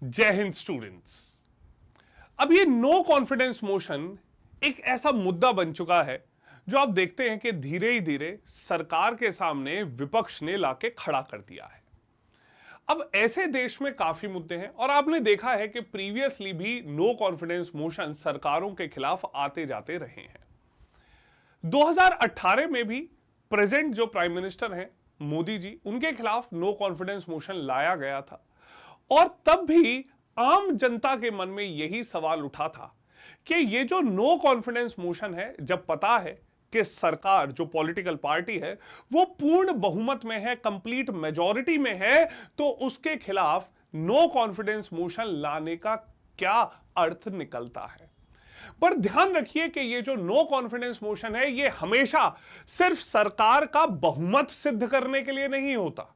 जय हिंद स्टूडेंट्स। अब ये नो कॉन्फिडेंस मोशन एक ऐसा मुद्दा बन चुका है जो आप देखते हैं कि धीरे ही धीरे सरकार के सामने विपक्ष ने लाके खड़ा कर दिया है। अब ऐसे देश में काफी मुद्दे हैं और आपने देखा है कि प्रीवियसली भी नो कॉन्फिडेंस मोशन सरकारों के खिलाफ आते जाते रहे हैं। 2018 में भी प्रेजेंट जो प्राइम मिनिस्टर हैं मोदी जी, उनके खिलाफ नो कॉन्फिडेंस मोशन लाया गया था और तब भी आम जनता के मन में यही सवाल उठा था कि ये जो नो कॉन्फिडेंस मोशन है, जब पता है कि सरकार जो पॉलिटिकल पार्टी है वो पूर्ण बहुमत में है, कंप्लीट मेजॉरिटी में है, तो उसके खिलाफ नो कॉन्फिडेंस मोशन लाने का क्या अर्थ निकलता है। पर ध्यान रखिए कि ये जो नो कॉन्फिडेंस मोशन है ये हमेशा सिर्फ सरकार का बहुमत सिद्ध करने के लिए नहीं होता।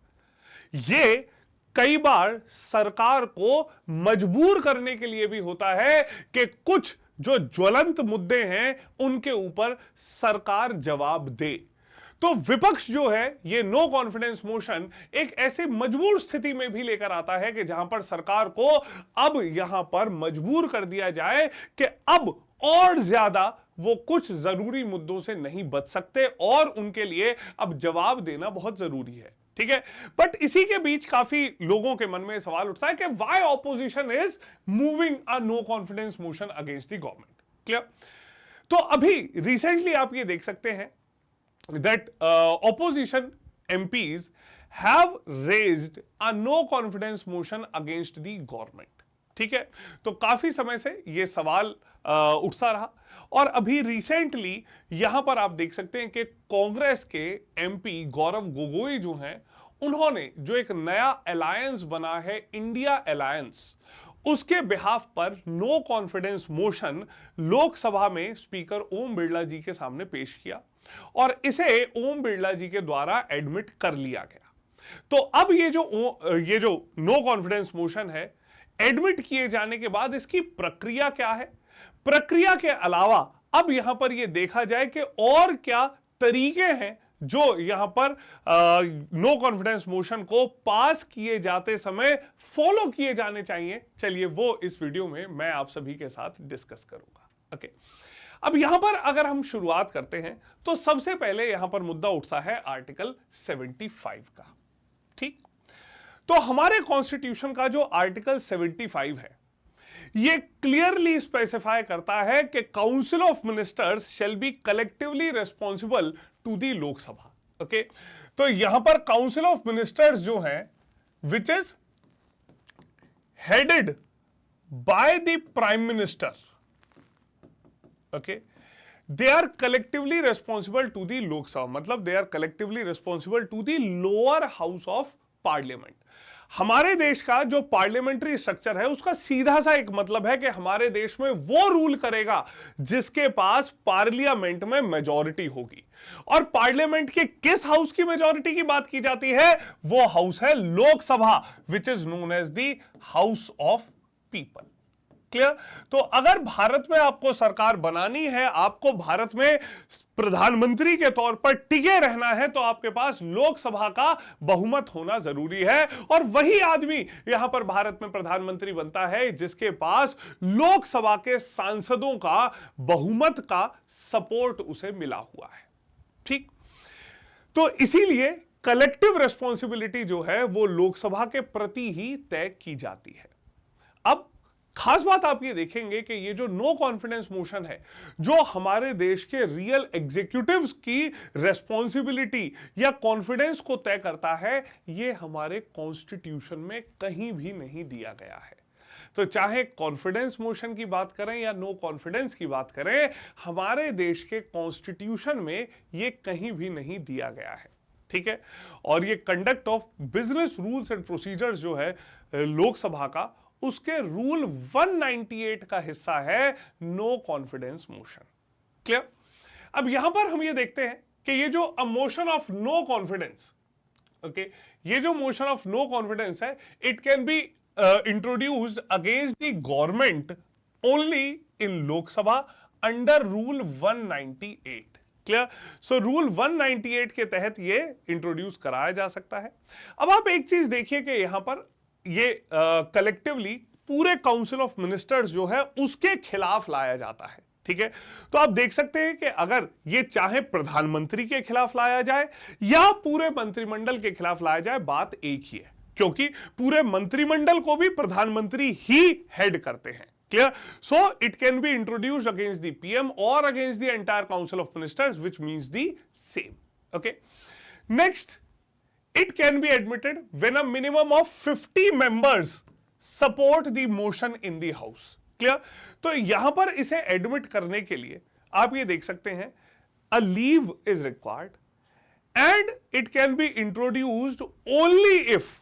ये कई बार सरकार को मजबूर करने के लिए भी होता है कि कुछ जो ज्वलंत मुद्दे हैं उनके ऊपर सरकार जवाब दे। तो विपक्ष जो है ये नो कॉन्फिडेंस मोशन एक ऐसी मजबूर स्थिति में भी लेकर आता है कि जहां पर सरकार को अब यहां पर मजबूर कर दिया जाए कि अब और ज्यादा वो कुछ जरूरी मुद्दों से नहीं बच सकते और उनके लिए अब जवाब देना बहुत जरूरी है। ठीक है, बट इसी के बीच काफी लोगों के मन में सवाल उठता है कि why opposition is moving a no confidence motion against the government. Clear? तो अभी रिसेंटली आप ये देख सकते हैं that opposition MPs have raised a no confidence motion against the government। ठीक है, तो काफी समय से यह सवाल उठता रहा और अभी रिसेंटली यहां पर आप देख सकते हैं कि कांग्रेस के एमपी गौरव गोगोई जो हैं, उन्होंने जो एक नया अलायंस बना है इंडिया अलायंस, उसके बिहाफ पर नो कॉन्फिडेंस मोशन लोकसभा में स्पीकर ओम बिरला जी के सामने पेश किया और इसे ओम बिरला जी के द्वारा एडमिट कर लिया गया। तो अब ये जो नो कॉन्फिडेंस मोशन है, एडमिट किए जाने के बाद इसकी प्रक्रिया क्या है, प्रक्रिया के अलावा अब यहां पर यह देखा जाए कि और क्या तरीके हैं जो यहां पर नो कॉन्फिडेंस मोशन को पास किए जाते समय फॉलो किए जाने चाहिए। चलिए वो इस वीडियो में मैं आप सभी के साथ डिस्कस करूंगा। ओके, अब यहां पर अगर हम शुरुआत करते हैं तो सबसे पहले यहां पर मुद्दा उठता है आर्टिकल 75 का। ठीक, तो हमारे कॉन्स्टिट्यूशन का जो आर्टिकल 75 है ये क्लियरली स्पेसिफाई करता है कि council of ministers shall be collectively responsible to the Lok Sabha. Okay, तो यहां पर काउंसिल ऑफ मिनिस्टर्स जो है which is headed by the prime minister, okay, they are collectively responsible to the Lok Sabha, मतलब they are collectively responsible to the lower house of parliament. हमारे देश का जो पार्लियामेंट्री स्ट्रक्चर है उसका सीधा सा एक मतलब है कि हमारे देश में वो रूल करेगा जिसके पास पार्लियामेंट में मेजॉरिटी होगी। और पार्लियामेंट के किस हाउस की मेजॉरिटी की बात की जाती है? वो हाउस है Lok Sabha, which is known as the house of people. Clear? तो अगर भारत में आपको सरकार बनानी है, आपको भारत में प्रधानमंत्री के तौर पर टिके रहना है, तो आपके पास लोकसभा का बहुमत होना जरूरी है और वही आदमी यहां पर भारत में प्रधानमंत्री बनता है जिसके पास लोकसभा के सांसदों का बहुमत का सपोर्ट उसे मिला हुआ है। ठीक, तो इसीलिए कलेक्टिव रिस्पॉन्सिबिलिटी जो है वो लोकसभा के प्रति ही तय की जाती है। अब खास बात आप ये देखेंगे कि ये जो नो कॉन्फिडेंस मोशन है जो हमारे देश के रियल एग्जीक्यूटिव्स की रेस्पॉन्सिबिलिटी या कॉन्फिडेंस को तय करता है, ये हमारे कॉन्स्टिट्यूशन में कहीं भी नहीं दिया गया है। तो चाहे कॉन्फिडेंस मोशन की बात करें या नो कॉन्फिडेंस की बात करें, हमारे देश के कॉन्स्टिट्यूशन में ये कहीं भी नहीं दिया गया है। ठीक है, और ये conduct of business rules and procedures जो है लोकसभा का, उसके रूल 198 का हिस्सा है नो कॉन्फिडेंस मोशन। क्लियर? अब यहां पर हम ये देखते हैं कि ये जो motion of no confidence, okay, ये जो मोशन ऑफ नो कॉन्फिडेंस है, it can be introduced against the government only in Lok Sabha under rule 198। Clear? So rule 198 के तहत ये इंट्रोड्यूस कराया जा सकता है। अब आप एक चीज देखिए कि यहां पर ये कलेक्टिवली पूरे काउंसिल ऑफ मिनिस्टर्स जो है उसके खिलाफ लाया जाता है। ठीक है, तो आप देख सकते हैं कि अगर ये चाहे प्रधानमंत्री के खिलाफ लाया जाए या पूरे मंत्रिमंडल के खिलाफ लाया जाए, बात एक ही है, क्योंकि पूरे मंत्रिमंडल को भी प्रधानमंत्री ही हेड करते हैं। Clear? So it can be introduced against the PM or against the entire Council of Ministers, which means the same. Okay. Next, it can be admitted when a minimum of 50 members support the motion in the House. Clear? तो यहां पर इसे admit करने के लिए आप ये देख सकते हैं, a leave is required and it can be introduced only if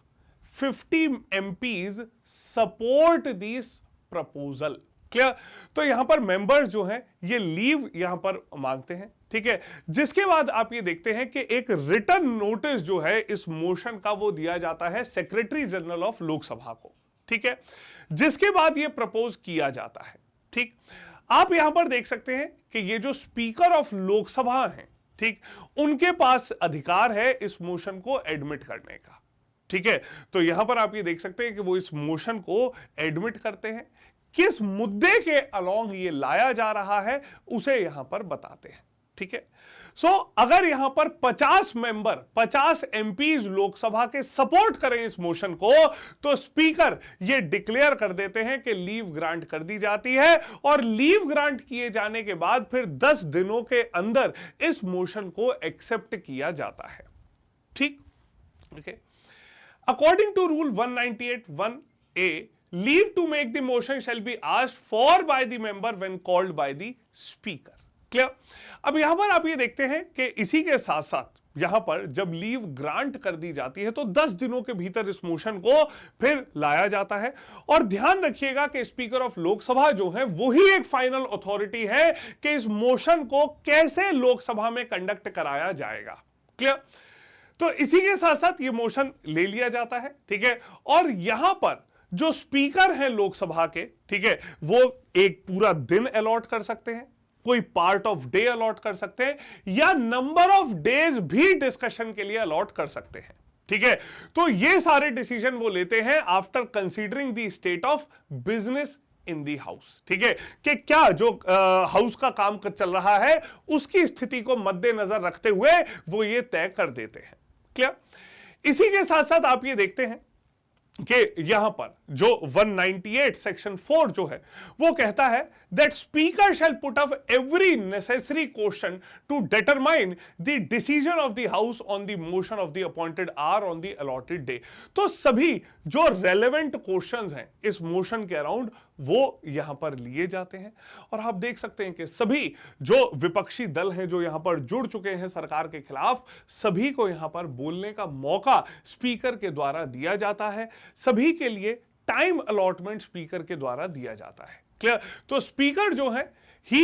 50 MPs support this proposal. Clear? तो यहां पर मेंबर्स जो हैं ये लीव यहां पर मांगते हैं। ठीक है, जिसके बाद आप ये देखते हैं कि एक रिटन नोटिस जो है इस मोशन का वो दिया जाता है सेक्रेटरी जनरल ऑफ लोकसभा को। ठीक है, जिसके बाद ये प्रपोज किया जाता है। ठीक, आप यहां पर देख सकते हैं कि ये जो स्पीकर ऑफ लोकसभा हैं, ठीक, उनके पास अधिकार है इस मोशन को एडमिट करने का। ठीक है, तो यहां पर आप ये देख सकते हैं कि वो इस मोशन को एडमिट करते हैं, किस मुद्दे के अलोंग ये लाया जा रहा है उसे यहां पर बताते हैं। ठीक है, सो अगर यहां पर 50 मेंबर 50 एमपीज लोकसभा के सपोर्ट करें इस मोशन को, तो स्पीकर ये डिक्लेयर कर देते हैं कि लीव ग्रांट कर दी जाती है, और लीव ग्रांट किए जाने के बाद फिर 10 दिनों के अंदर इस मोशन को एक्सेप्ट किया जाता है। ठीक, okay. According to Rule 198(1)(a), leave to make the motion shall be asked for by the member when called by the speaker. Clear? अब यहां पर आप ये देखते हैं कि इसी के साथ साथ यहां पर जब लीव ग्रांट कर दी जाती है तो 10 दिनों के भीतर इस मोशन को फिर लाया जाता है। और ध्यान रखिएगा कि स्पीकर ऑफ लोकसभा जो है वही एक फाइनल अथॉरिटी है कि इस मोशन को कैसे लोकसभा में कंडक्ट कराया जाएगा। क्लियर? तो इसी के साथ साथ ये मोशन ले लिया जाता है। ठीक है, और यहां पर जो स्पीकर हैं लोकसभा के, ठीक है, वो एक पूरा दिन अलॉट कर सकते हैं, कोई पार्ट ऑफ डे अलॉट कर सकते हैं, या नंबर ऑफ डेज भी डिस्कशन के लिए अलॉट कर सकते हैं। ठीक है, तो ये सारे डिसीजन वो लेते हैं after considering the state of business in the house. ठीक है, कि क्या जो हाउस का काम चल रहा है उसकी स्थिति को मद्देनजर रखते हुए वो ये तय कर देते हैं। क्लियर? इसी के साथ साथ आप ये देखते हैं कि यहां पर जो 198 सेक्शन 4 जो है वो कहता है that speaker shall put up every necessary question to determine the decision of the house on the motion of the appointed hour on the allotted day. तो सभी जो रेलेवेंट क्वेश्चंस हैं इस मोशन के अराउंड वो यहां पर लिए जाते हैं। और आप देख सकते हैं कि सभी जो विपक्षी दल हैं जो यहां पर जुड़ चुके हैं सरकार के खिलाफ, सभी को यहां पर बोलने का मौका स्पीकर के द्वारा दिया जाता है। सभी के लिए टाइम अलॉटमेंट स्पीकर के द्वारा दिया जाता है। क्लियर? तो स्पीकर जो है he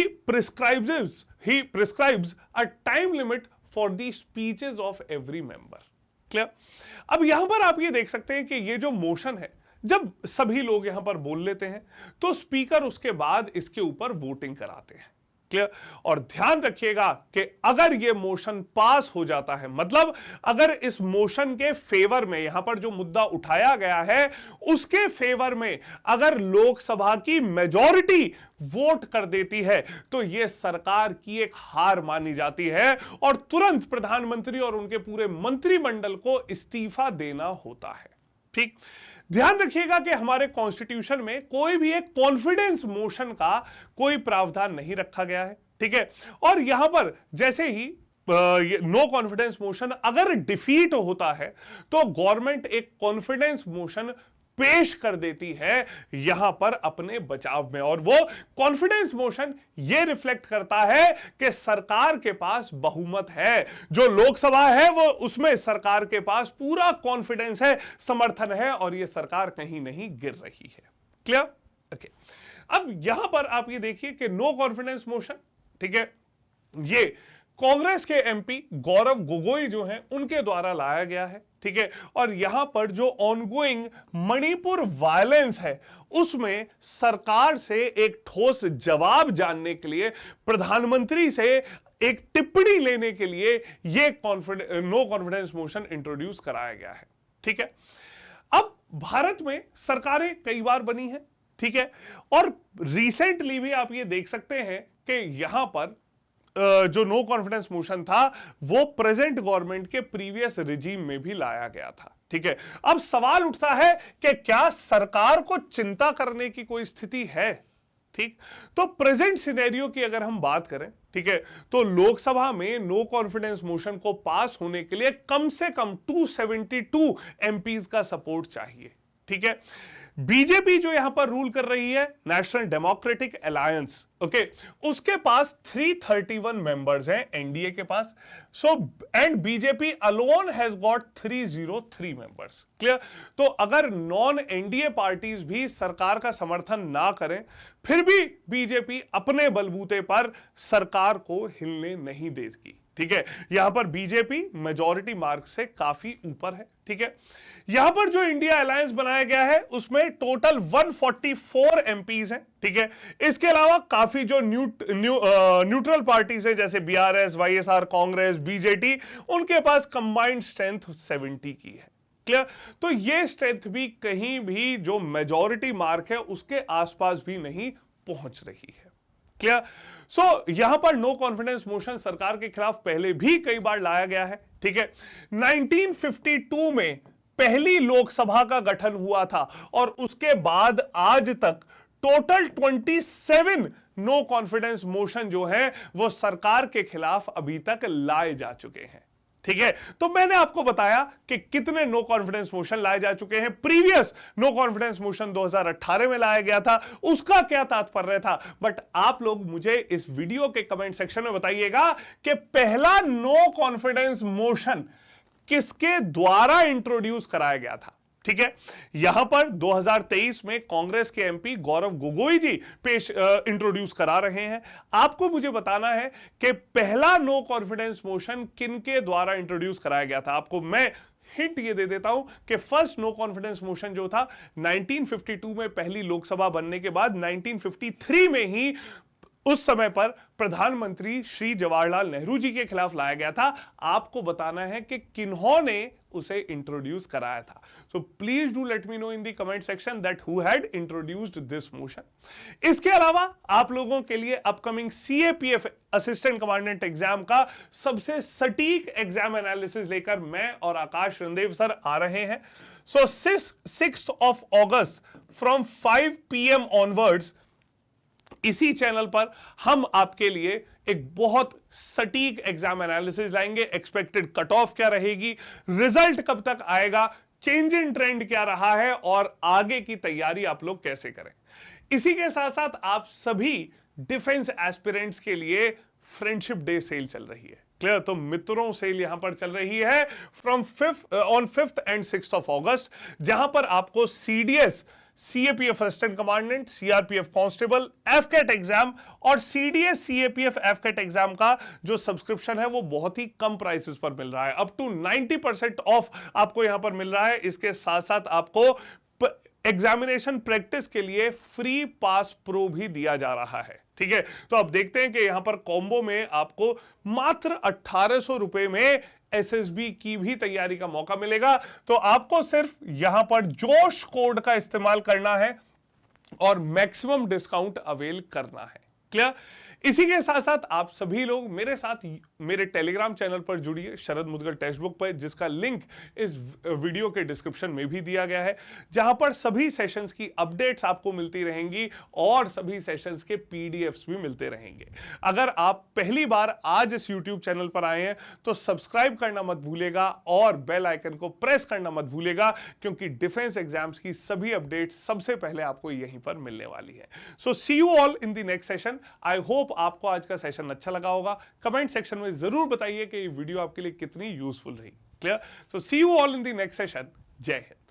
prescribes a time limit for the speeches of every member. Clear? अब यहां पर आप ये देख सकते हैं कि ये जो मोशन है जब सभी लोग यहां पर बोल लेते हैं तो स्पीकर उसके बाद इसके ऊपर वोटिंग कराते हैं। क्लियर? और ध्यान रखिएगा कि अगर यह मोशन पास हो जाता है, मतलब अगर इस मोशन के फेवर में यहां पर जो मुद्दा उठाया गया है उसके फेवर में अगर लोकसभा की मेजॉरिटी वोट कर देती है तो यह सरकार की एक हार मानी जाती है और तुरंत प्रधानमंत्री और उनके पूरे मंत्रिमंडल को इस्तीफा देना होता है। ठीक, ध्यान रखिएगा कि हमारे कॉन्स्टिट्यूशन में कोई भी एक कॉन्फिडेंस मोशन का कोई प्रावधान नहीं रखा गया है। ठीक है, और यहां पर जैसे ही नो कॉन्फिडेंस मोशन अगर डिफीट होता है तो गवर्नमेंट एक कॉन्फिडेंस मोशन पेश कर देती है यहां पर अपने बचाव में, और वो कॉन्फिडेंस मोशन ये रिफ्लेक्ट करता है कि सरकार के पास बहुमत है, जो लोकसभा है वो उसमें सरकार के पास पूरा कॉन्फिडेंस है, समर्थन है, और ये सरकार कहीं नहीं गिर रही है। क्लियर? ओके, अब यहां पर आप ये देखिए कि नो कॉन्फिडेंस मोशन, ठीक है, ये कांग्रेस के एमपी गौरव गोगोई जो हैं उनके द्वारा लाया गया है। ठीक है, और यहां पर जो ऑनगोइंग मणिपुर वायलेंस है उसमें सरकार से एक ठोस जवाब जानने के लिए, प्रधानमंत्री से एक टिप्पणी लेने के लिए ये नो कॉन्फिडेंस मोशन इंट्रोड्यूस कराया गया है। ठीक है, अब भारत में सरकारें कई बार बनी हैं, ठीक है, और रिसेंटली भी आप ये देख सकते हैं कि यहां पर जो नो कॉन्फिडेंस मोशन था वो प्रेजेंट गवर्नमेंट के प्रीवियस रिजीम में भी लाया गया था, ठीक है। अब सवाल उठता है कि क्या सरकार को चिंता करने की कोई स्थिति है, ठीक। तो प्रेजेंट सिनेरियो की अगर हम बात करें, ठीक है, तो लोकसभा में नो कॉन्फिडेंस मोशन को पास होने के लिए कम से कम 272 एमपीज का सपोर्ट चाहिए, ठीक है। बीजेपी जो यहां पर रूल कर रही है, नेशनल डेमोक्रेटिक अलायंस, ओके, उसके पास 331 मेंबर्स हैं एनडीए के पास। So and BJP alone has got 303 members. Clear? तो अगर नॉन एनडीए पार्टीज भी सरकार का समर्थन ना करें, फिर भी बीजेपी अपने बलबूते पर सरकार को हिलने नहीं देगी, ठीक है। यहां पर बीजेपी मेजॉरिटी मार्क से काफी ऊपर है, ठीक है। यहां पर जो इंडिया अलायंस बनाया गया है उसमें टोटल 144 एमपीज हैं, ठीक है। इसके अलावा काफी जो न्यूट्रल पार्टीज हैं जैसे बीआरएस, वाईएसआर, कांग्रेस, बीजेटी, उनके पास कंबाइंड स्ट्रेंथ 70 की है। क्लियर? तो ये स्ट्रेंथ भी कहीं भी जो मेजॉरिटी मार्क है उसके आसपास भी नहीं पहुंच रही है। क्लियर? सो यहां पर नो कॉन्फिडेंस मोशन सरकार के खिलाफ पहले भी कई बार लाया गया है, ठीक है। 1952 में पहली लोकसभा का गठन हुआ था और उसके बाद आज तक टोटल 27 नो कॉन्फिडेंस मोशन जो है वो सरकार के खिलाफ अभी तक लाए जा चुके हैं, ठीक है। तो मैंने आपको बताया कि कितने नो कॉन्फिडेंस मोशन लाए जा चुके हैं। प्रीवियस नो कॉन्फिडेंस मोशन 2018 में लाया गया था, उसका क्या तात्पर्य था, बट आप लोग मुझे इस वीडियो के कमेंट सेक्शन में बताइएगा कि पहला नो कॉन्फिडेंस मोशन किसके द्वारा इंट्रोड्यूस कराया गया था, ठीक है। यहां पर 2023 में कांग्रेस के एमपी गौरव गोगोई जी इंट्रोड्यूस करा रहे हैं। आपको मुझे बताना है कि पहला नो कॉन्फिडेंस मोशन किनके द्वारा इंट्रोड्यूस कराया गया था। आपको मैं हिंट ये दे देता हूं कि फर्स्ट नो कॉन्फिडेंस मोशन जो था 1952 में पहली लोकसभा बनने के बाद 1953 में ही उस समय पर प्रधानमंत्री श्री जवाहरलाल नेहरू जी के खिलाफ लाया गया था। आपको बताना है कि किन्होंने उसे इंट्रोड्यूस कराया था। So please do let me know in the comment section that who had introduced this motion. इसके अलावा आप लोगों के लिए upcoming CAPF assistant commandant exam का सबसे सटीक एग्जाम एनालिसिस लेकर मैं और आकाश रंदेव सर आ रहे हैं। सो 6th of August from 5 PM onwards इसी चैनल पर हम आपके लिए एक बहुत सटीक एग्जाम एनालिसिस लाएंगे। एक्सपेक्टेड कट ऑफ क्या रहेगी, रिजल्ट कब तक आएगा, चेंज इन ट्रेंड क्या रहा है और आगे की तैयारी आप लोग कैसे करें। इसी के साथ साथ आप सभी डिफेंस एस्पिरेंट्स के लिए फ्रेंडशिप डे सेल चल रही है। क्लियर? तो मित्रों सेल यहां पर चल रही है from 5th and 6th of August, जहां पर आपको CDS, CAPF assistant commandant, CRPF constable, AFCAT exam और सीडीएस सीएपीएफ एफकेट एग्जाम का जो सब्सक्रिप्शन है वो बहुत ही कम प्राइसेस पर मिल रहा है। अप टू 90% ऑफ आपको यहां पर मिल रहा है। इसके साथ साथ आपको एग्जामिनेशन प्रैक्टिस के लिए फ्री पास प्रो भी दिया जा रहा है, ठीक है। तो आप देखते हैं कि यहां पर कॉम्बो में आपको मात्र 1800 रुपए में एसएसबी की भी तैयारी का मौका मिलेगा। तो आपको सिर्फ यहां पर जोश कोड का इस्तेमाल करना है और मैक्सिमम डिस्काउंट अवेल करना है। क्लियर? इसी के साथ साथ आप सभी लोग मेरे साथ मेरे टेलीग्राम चैनल पर जुड़िए, शरद मुदगल टेक्स्ट बुक पर, जिसका लिंक इस वीडियो के डिस्क्रिप्शन में भी दिया गया है, जहां पर सभी सेशंस की अपडेट्स आपको मिलती रहेंगी और सभी सेशंस के पीडीएफ्स भी मिलते रहेंगे। अगर आप पहली बार आज इस यूट्यूब चैनल पर आए हैं तो सब्सक्राइब करना मत भूलेगा और बेल आइकन को प्रेस करना मत भूलेगा, क्योंकि डिफेंस एग्जाम्स की सभी अपडेट्स सबसे पहले आपको यहीं पर मिलने वाली है। So see you all in the next session. I hope आपको आज का सेशन अच्छा लगा होगा। कमेंट सेक्शन में जरूर बताइए कि ये वीडियो आपके लिए कितनी यूजफुल रही। Clear? So see you all in the next session. Jai Hind.